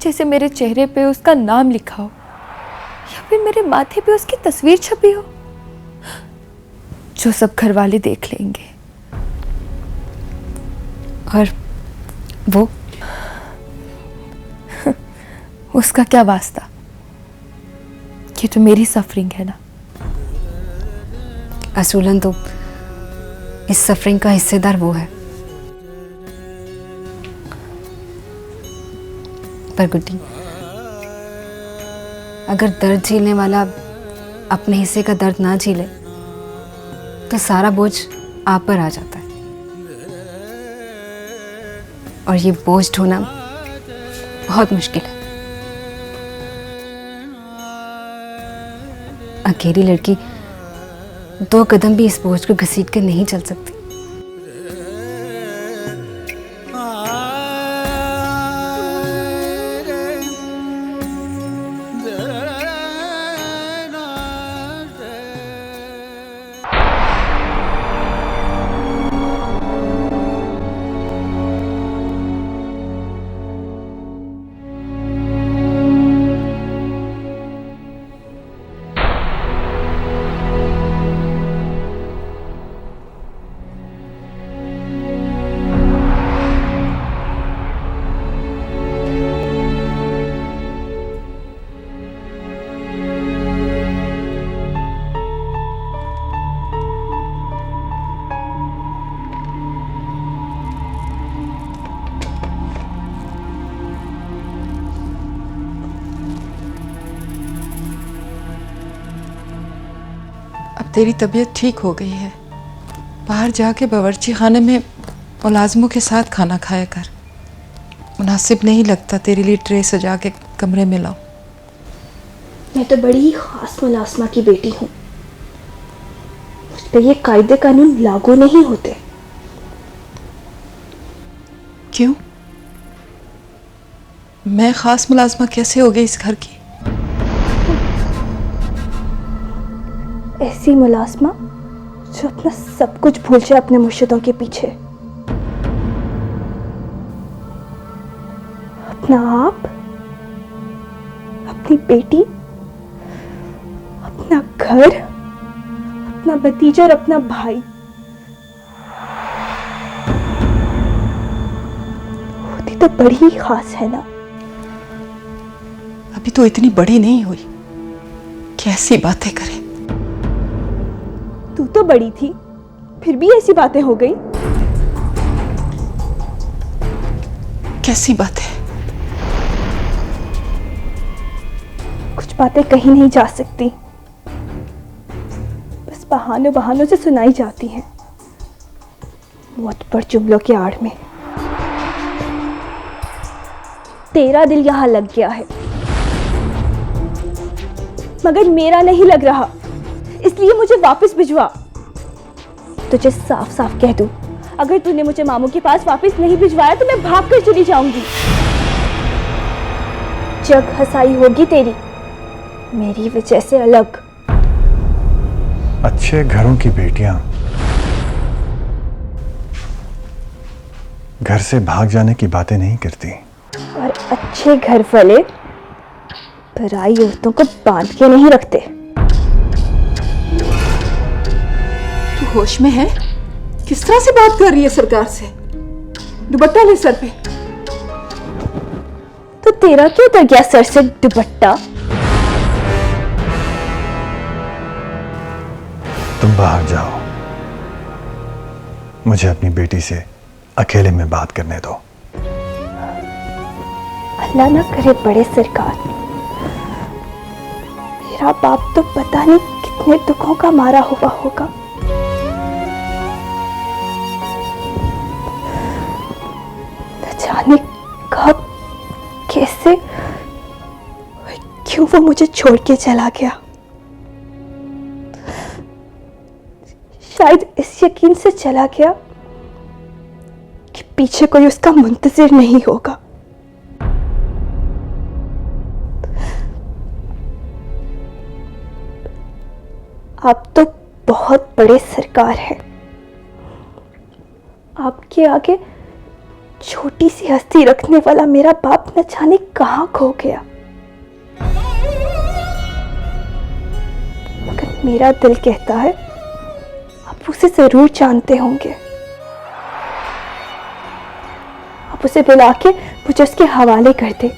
जैसे मेरे चेहरे पे उसका नाम लिखा हो या फिर मेरे माथे पे उसकी तस्वीर छपी हो, जो सब घर वाले देख लेंगे। और वो उसका क्या वास्ता, ये तो मेरी सफरिंग है ना। असूलन तो इस सफरिंग का हिस्सेदार वो है। पर गुड्डी, अगर दर्द झेलने वाला अपने हिस्से का दर्द ना झेले तो सारा बोझ आप पर आ जाता है, और ये बोझ ढोना बहुत मुश्किल है। अकेली लड़की 2 कदम भी इस बोझ को घसीट कर नहीं चल सकती। अब तेरी तबीयत ठीक हो गई है, बाहर जाके बावर्ची खाने में मुलाजमों के साथ खाना खाया कर। मुनासिब नहीं लगता तेरे लिए ट्रे सजा के कमरे में लाऊं। मैं तो बड़ी ही खास मुलाजमा की बेटी हूँ, मुझ पे ये कायदे कानून लागू नहीं होते। क्यों? मैं खास मुलाजमा कैसे हो गई इस घर की? ऐसी मुलाजमा जो अपना सब कुछ भूल जाए अपने मुर्शिदों के पीछे, अपना आप, अपनी बेटी, अपना घर, अपना भतीजा और अपना भाई। होती तो बड़ी ही खास है ना। अभी तो इतनी बड़ी नहीं हुई, कैसी बातें करे। तू तो बड़ी थी, फिर भी ऐसी बातें हो गई। कैसी बातें? कुछ बातें कहीं नहीं जा सकती, बस बहानों बहानों से सुनाई जाती हैं, मौत पर जुमलों के आड़ में। तेरा दिल यहां लग गया है, मगर मेरा नहीं लग रहा, इसलिए मुझे वापस भिजवा। तुझे साफ साफ कह दूं, अगर तूने मुझे मामू के पास वापस नहीं भिजवाया तो मैं भाग कर चली जाऊंगी। जग हंसाई होगी तेरी, मेरी वजह से अलग। अच्छे घरों की बेटियां घर से भाग जाने की बातें नहीं करती, और अच्छे घर वाले पराई औरतों को बांध के नहीं रखते। तू होश में है? किस तरह से बात कर रही है सरकार से? दुपट्टा ले सर पे। तो तेरा क्यों उतर गया सर से दुपट्टा? तुम बाहर जाओ, मुझे अपनी बेटी से अकेले में बात करने दो। अल्लाह ना करे बड़े सरकार, मेरा बाप तो पता नहीं कितने दुखों का मारा हुआ होगा। न जाने कब, कैसे, क्यों वो मुझे छोड़ के चला गया। शायद इस यकीन से चला गया कि पीछे कोई उसका मुंतजिर नहीं होगा। आप तो बहुत बड़े सरकार हैं, आपके आगे छोटी सी हस्ती रखने वाला मेरा बाप न जाने कहां खो गया। मगर मेरा दिल कहता है आप उसे जरूर जानते होंगे। आप उसे बुला के मुझे उसके हवाले कर दे।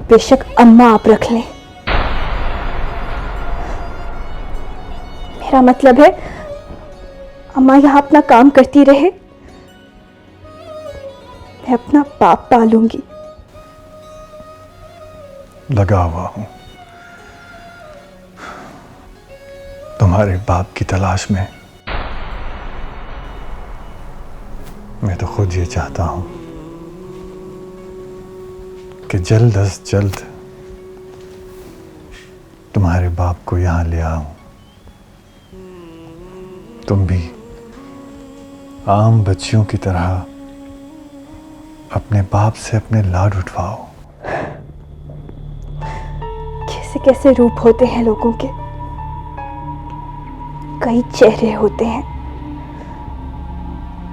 बेशक अम्मा आप रख लें। मेरा मतलब है अम्मा यहां अपना काम करती रहे, मैं अपना बाप पालूंगी। लगा हुआ हूं तुम्हारे बाप की तलाश में। मैं तो खुद ये चाहता हूं कि जल्द अज जल्द तुम्हारे बाप को यहां ले आऊं। तुम भी आम बच्चियों की तरह अपने बाप से अपने लाड उठवाओ। कैसे कैसे रूप होते हैं लोगों के, कई चेहरे होते हैं।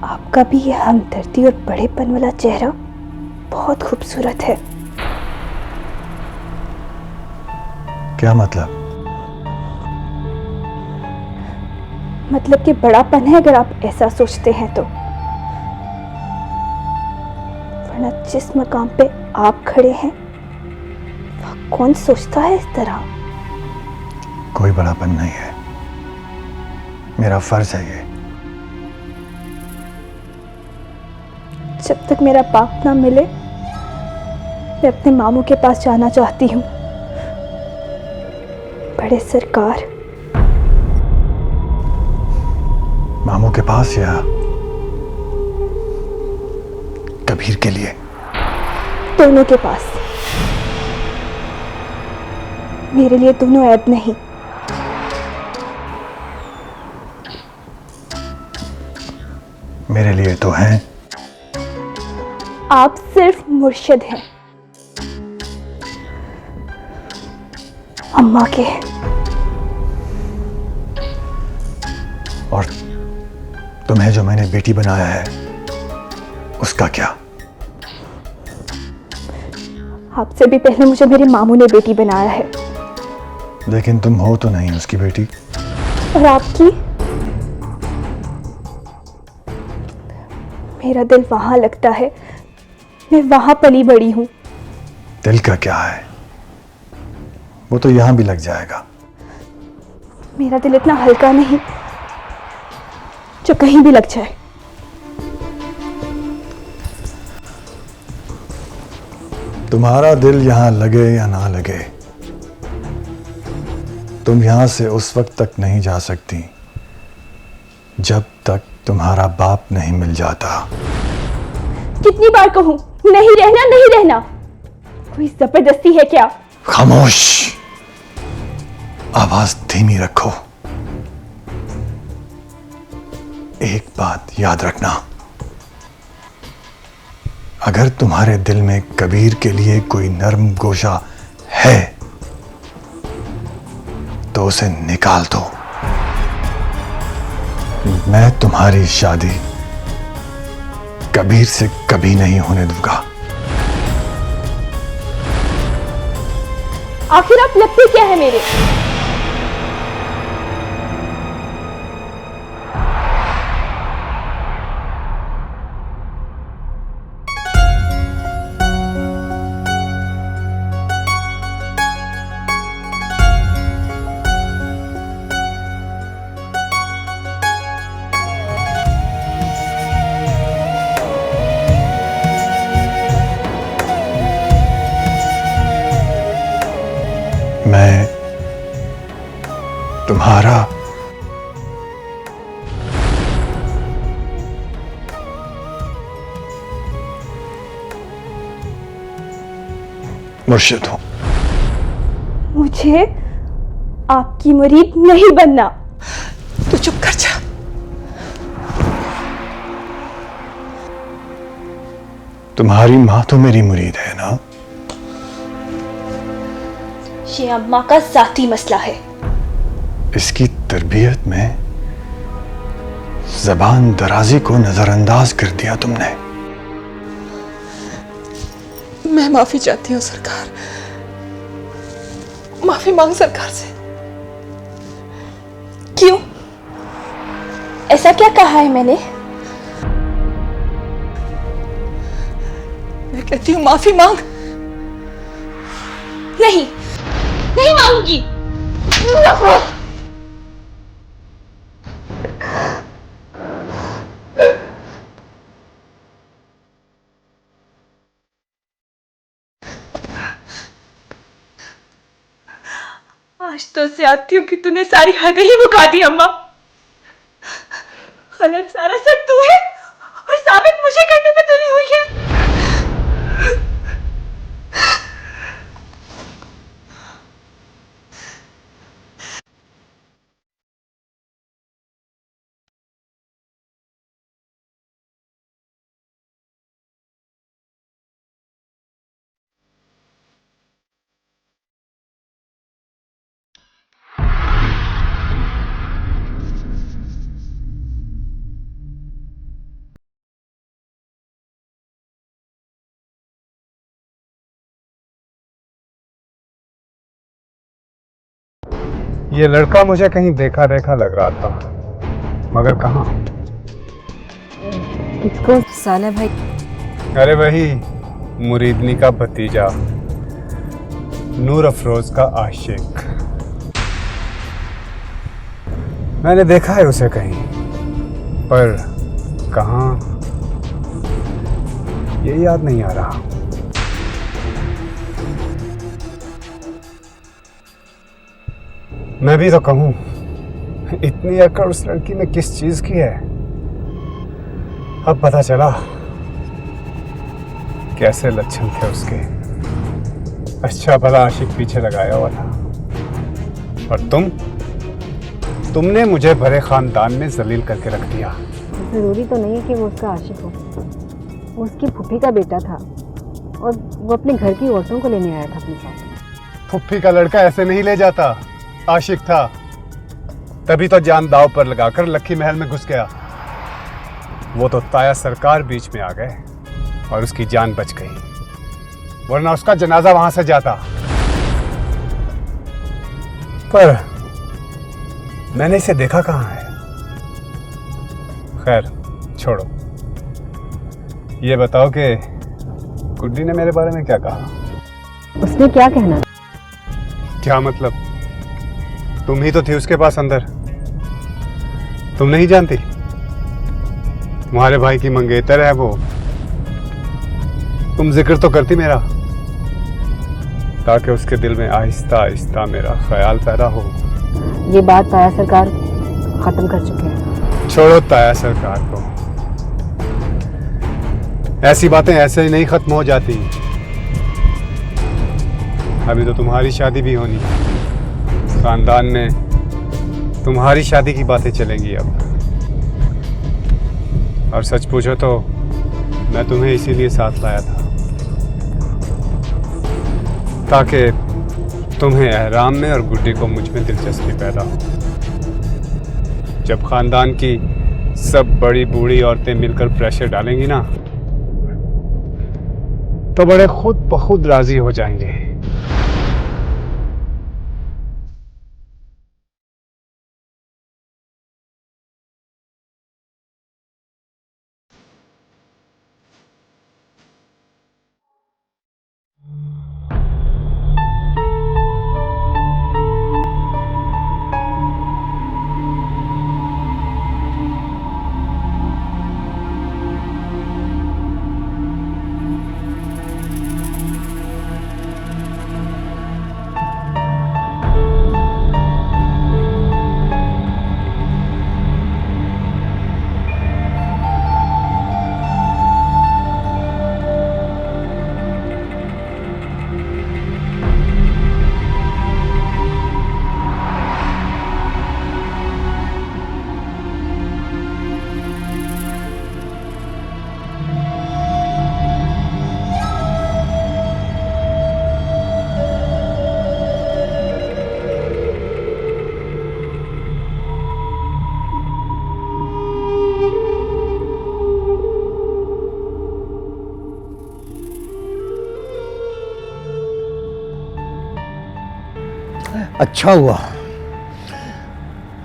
आपका भी ये हमदर्दी और बड़ेपन वाला चेहरा बहुत खूबसूरत है। क्या मतलब? मतलब कि बड़ापन है अगर आप ऐसा सोचते हैं तो। वरना जिस मकाम पे आप खड़े हैं वह कौन सोचता है इस तरह? कोई बड़ापन नहीं है, मेरा फर्ज है ये। जब तक मेरा बाप ना मिले मैं अपने मामू के पास जाना चाहती हूँ। बड़े सरकार, मामू के पास या कबीर के लिए? दोनों के पास। मेरे लिए दोनों ऐब नहीं। मेरे लिए तो हैं। आप सिर्फ मुर्शिद हैं अम्मा के। और तुम्हें जो मैंने बेटी बनाया है उसका क्या? आपसे भी पहले मुझे मेरे मामू ने बेटी बनाया है। लेकिन तुम हो तो नहीं उसकी बेटी। और आपकी? मेरा दिल वहां लगता है, मैं वहां पली बड़ी हूं। दिल का क्या है, वो तो यहां भी लग जाएगा। मेरा दिल इतना हल्का नहीं जो कहीं भी लग जाए। तुम्हारा दिल यहां लगे या ना लगे, तुम यहां से उस वक्त तक नहीं जा सकती जब तक तुम्हारा बाप नहीं मिल जाता। कितनी बार कहूं, नहीं रहना नहीं रहना। कोई जबरदस्ती है क्या? खामोश, आवाज धीमी रखो। एक बात याद रखना, अगर तुम्हारे दिल में कबीर के लिए कोई नर्म गोशा है तो उसे निकाल दो। मैं तुम्हारी शादी कबीर से कभी नहीं होने दूंगा। आखिर आप लगते क्या है मेरे? मैं तुम्हारा मुर्शिद हूं। मुझे आपकी मुरीद नहीं बनना। तू चुप कर जा। तुम्हारी मां तो मेरी मुरीद है ना? ये अम्मा का जाती मसला है। इसकी तरबियत में जबान दराजी को नजरअंदाज कर दिया तुमने। मैं माफी चाहती हूँ सरकार, माफी मांग सरकार से। क्यों? ऐसा क्या कहा है मैंने? मैं कहती हूँ माफी मांग। नहीं, नहीं मांगूंगी। आज तो से आती हूँ कि तूने सारी हदें ही मुका दी अम्मा। गलत सारा सब तू है और साबित मुझे करने में तुली हुई है। ये लड़का मुझे कहीं देखा देखा लग रहा था, मगर कहाँ? किसको? साले भाई। अरे वही मुरीदनी का भतीजा, नूर अफरोज का आशिक। मैंने देखा है उसे कहीं, पर कहाँ ये याद नहीं आ रहा। मैं भी तो कहूँ, इतनी अकड़ उस लड़की में किस चीज की है? अब पता चला कैसे लक्षण थे उसके। अच्छा भला आशिक पीछे लगाया हुआ था, और तुमने मुझे भरे खानदान में जलील करके रख दिया। ज़रूरी तो नहीं है कि वो उसका आशिक हो। वो उसकी फूफी का बेटा था और वो अपने घर की औरतों को लेने आया था अपने साथ। फुफ्फी का लड़का ऐसे नहीं ले जाता, आशिक था तभी तो जान दाव पर लगाकर लक्की महल में घुस गया। वो तो ताया सरकार बीच में आ गए और उसकी जान बच गई, वरना उसका जनाजा वहां से जाता। पर मैंने इसे देखा कहाँ है? खैर छोड़ो, ये बताओ कि गुड्डी ने मेरे बारे में क्या कहा? उसने क्या कहना? क्या मतलब? तुम ही तो थी उसके पास अंदर, तुम नहीं जानती? तुम्हारे भाई की मंगेतर है वो। तुम जिक्र तो करती मेरा, ताकि उसके दिल में आहिस्ता आहिस्ता मेरा ख्याल पैदा हो। ये बात ताया सरकार खत्म कर चुके हैं। छोड़ो ताया सरकार को, ऐसी बातें ऐसे ही नहीं खत्म हो जाती। अभी तो तुम्हारी शादी भी होनी है, खानदान में तुम्हारी शादी की बातें चलेंगी अब। और सच पूछो तो मैं तुम्हें इसीलिए साथ लाया था, ताकि तुम्हें एहराम में और गुड्डी को मुझ में दिलचस्पी पैदा हो। जब खानदान की सब बड़ी बूढ़ी औरतें मिलकर प्रेशर डालेंगी ना, तो बड़े खुद ब खुद राजी हो जाएंगे। अच्छा हुआ,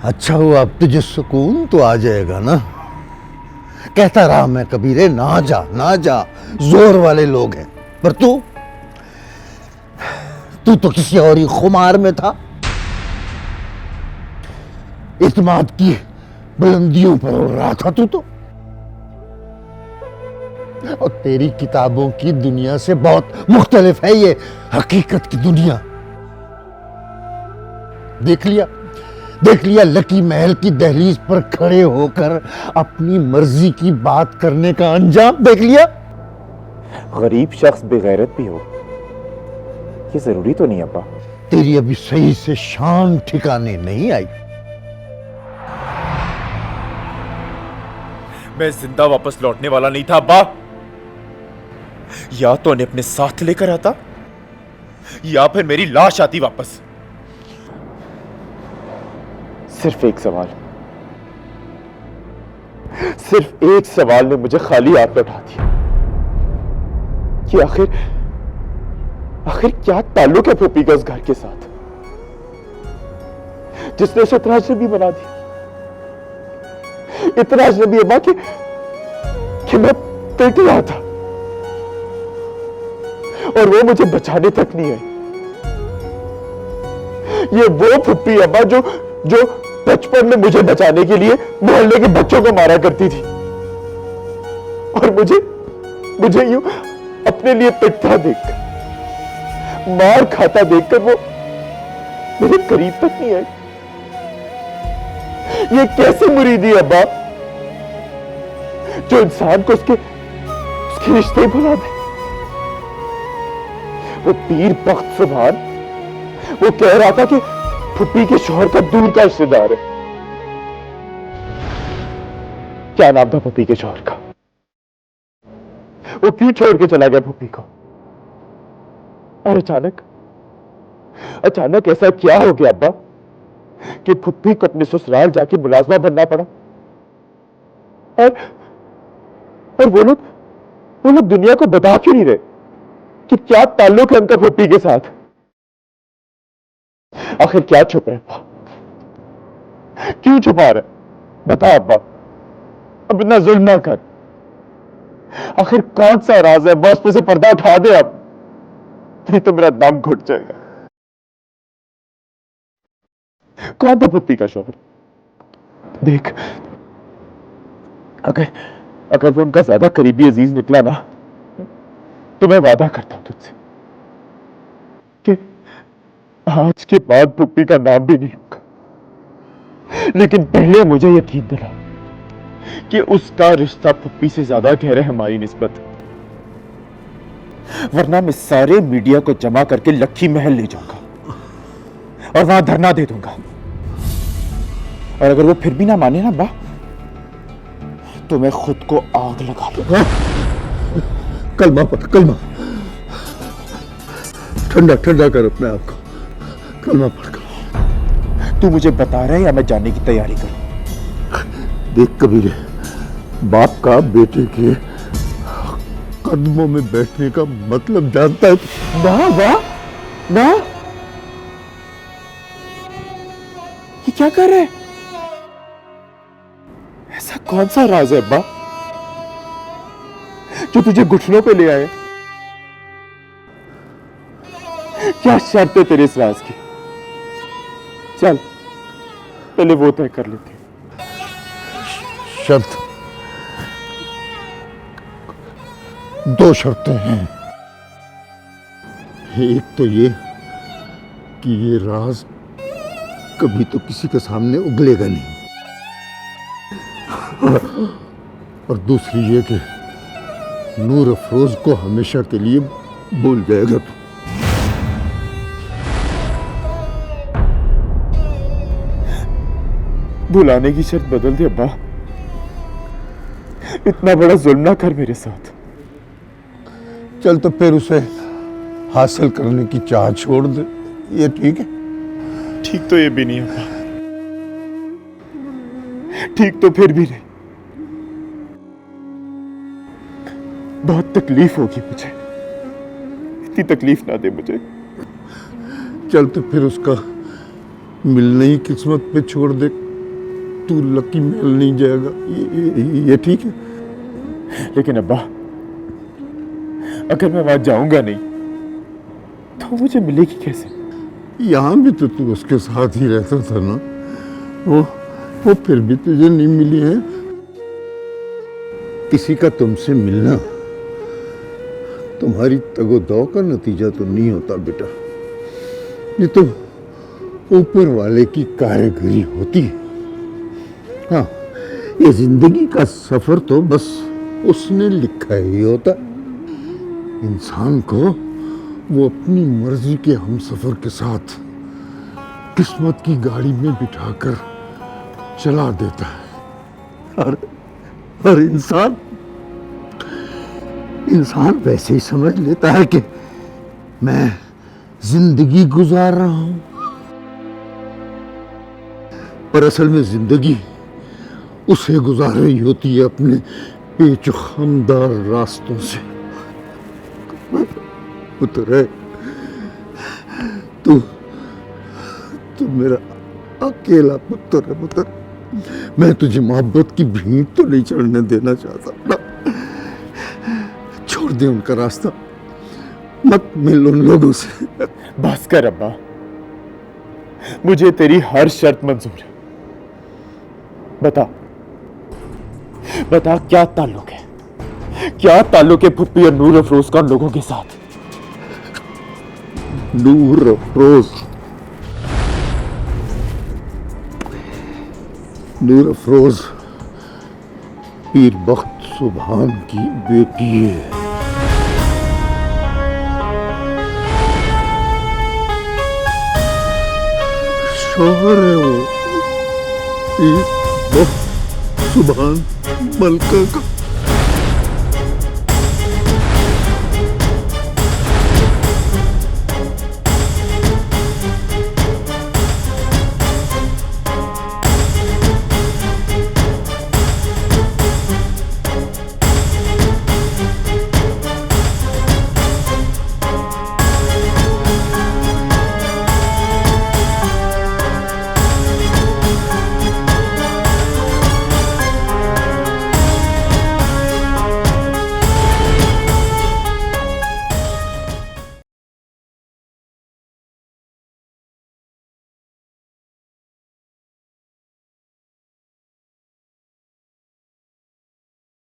अच्छा हुआ, अब तुझे सुकून तो आ जाएगा ना। कहता रहा मैं कबीरे, ना जा ना जा, जोर वाले लोग हैं। पर तू तो किसी और ही खुमार में था। इत्माद की बुलंदियों पर उड़ रहा था तू तो। और तेरी किताबों की दुनिया से बहुत मुख्तलिफ है ये हकीकत की दुनिया। देख लिया लकी महल की दहलीज पर खड़े होकर अपनी मर्जी की बात करने का अंजाम देख लिया। गरीब शख्स बेगैरत भी हो, ये जरूरी तो नहीं अब्बा। तेरी अभी सही से शान ठिकाने नहीं आई। मैं जिंदा वापस लौटने वाला नहीं था अब्बा। या तो उन्हें अपने साथ लेकर आता या फिर मेरी लाश आती वापस। सिर्फ एक सवाल ने मुझे खाली हाथ लौटा दिया कि आखिर क्या ताल्लुक है फूफी का उस घर के साथ जिसने उसे इतना अजनबी बना दिया। इतना अजनबी अब्बा कि मैं पिट रहा था और वो मुझे बचाने तक नहीं आई। ये वो फुप्पी अब्बा जो बचपन में मुझे बचाने के लिए मोहल्ले के बच्चों को मारा करती थी और मुझे यूं अपने लिए पिटता देखकर, मार खाता देखकर वो मेरे करीब तक नहीं आई। ये कैसी मुरीदी अब्बा जो इंसान को उसके रिश्ते भुला दे। वो पीर बख्त सुभान वो कह रहा था कि फुप्पी के शोहर का दूर का रिश्तेदार है। क्या नाम था फुप्पी के शोहर का? वो क्यों छोड़ के चला गया फुप्पी को? और अचानक ऐसा क्या हो गया अब्बा कि फुप्पी को अपने ससुराल जाके मुलाजमा बनना पड़ा? और वो लोग दुनिया को बता क्यों नहीं रहे कि क्या ताल्लुक है उनका फुप्पी के साथ? आखिर क्या छुप रहे अब्बा? क्यों छुपा रहे? बता अब्बा, अब इतना जुल्म ना कर। आखिर कौन सा राज है? बस पे से पर्दा उठा दे अब, नहीं तो मेरा दम घुट जाएगा। कौन था फुप्पी का शौहर? देख, अगर वो उनका ज्यादा करीबी अजीज निकला ना तो मैं वादा करता हूं तुझसे कि आज के बाद फुप्पी का नाम भी नहीं होगा। लेकिन पहले मुझे यकीन दिला कि उसका रिश्ता फुप्पी से ज्यादा गहरा है हमारी निस्बत। वरना मैं सारे मीडिया को जमा करके लक्की महल ले जाऊंगा और वहां धरना दे दूंगा। और अगर वो फिर भी ना माने ना बा, तो मैं खुद को आग लगा लूंगा। कलमा पढ़, कलमा ठंडा कर अपने आप को। कलमा पढ़। तू मुझे बता रहा है या मैं जाने की तैयारी करूं? देख कबीरे, बाप का बेटे के कदमों में बैठने का मतलब जानता है? ना ये क्या कर रहे हैं? ऐसा कौन सा राज है अब्बा जो तुझे घुटनों पे ले आए? क्या शर्त है तेरे इस राज की? चल पहले वो तय कर लेते। शर्त? 2 शर्तें हैं। एक तो ये कि ये राज कभी तो किसी के सामने उगलेगा नहीं, और दूसरी ये कि नूर अफरोज को हमेशा के लिए भूल जाएगा तू। भुलाने की शर्त बदल दे अब्बा। इतना बड़ा जुल्म ना कर मेरे साथ। चल तो फिर उसे हासिल करने की चाह छोड़ दे, ये ठीक है? ठीक तो ये भी नहीं अब्बा, ठीक तो फिर भी नहीं। बहुत तकलीफ होगी मुझे, इतनी तकलीफ ना दे मुझे। चल तो फिर उसका मिलने ही किस्मत पे छोड़ दे। तू लकी मिल नहीं जाएगा, ये ठीक है। लेकिन अब्बा, अगर मैं वहां जाऊंगा नहीं तो मुझे मिलेगी कैसे? यहाँ भी तो तू उसके साथ ही रहता था ना। वो फिर भी तुझे नहीं मिली है। किसी का तुमसे मिलना तुम्हारी तगोदौ का नतीजा तो नहीं होता बेटा, ये तो ऊपर वाले की कारीगरी होती है। हाँ, ये जिंदगी का सफर तो बस उसने लिखा ही होता। इंसान को वो अपनी मर्जी के हमसफर के साथ किस्मत की गाड़ी में बिठाकर चला देता है। और इंसान वैसे ही समझ लेता है कि मैं जिंदगी गुजार रहा हूं, पर असल में जिंदगी उसे गुजार रही होती है अपने पेचखमदार रास्तों से। पुत्र है तू मेरा अकेला पुत्र है। पुत्र, मैं तुझे मोहब्बत की भीड़ तो नहीं चढ़ने देना चाहता ना। छोड़ दे उनका रास्ता, मत मिल उन लोगों से। बस कर अब्बा, मुझे तेरी हर शर्त मंजूर है। बता क्या ताल्लुक है, क्या ताल्लुक है फुप्पी और नूर अफरोज का उन लोगों के साथ? नूर अफरोज पीर बख्त सुभान की बेटी है। शौहर है वो पीर बख्त सुभान मलका का।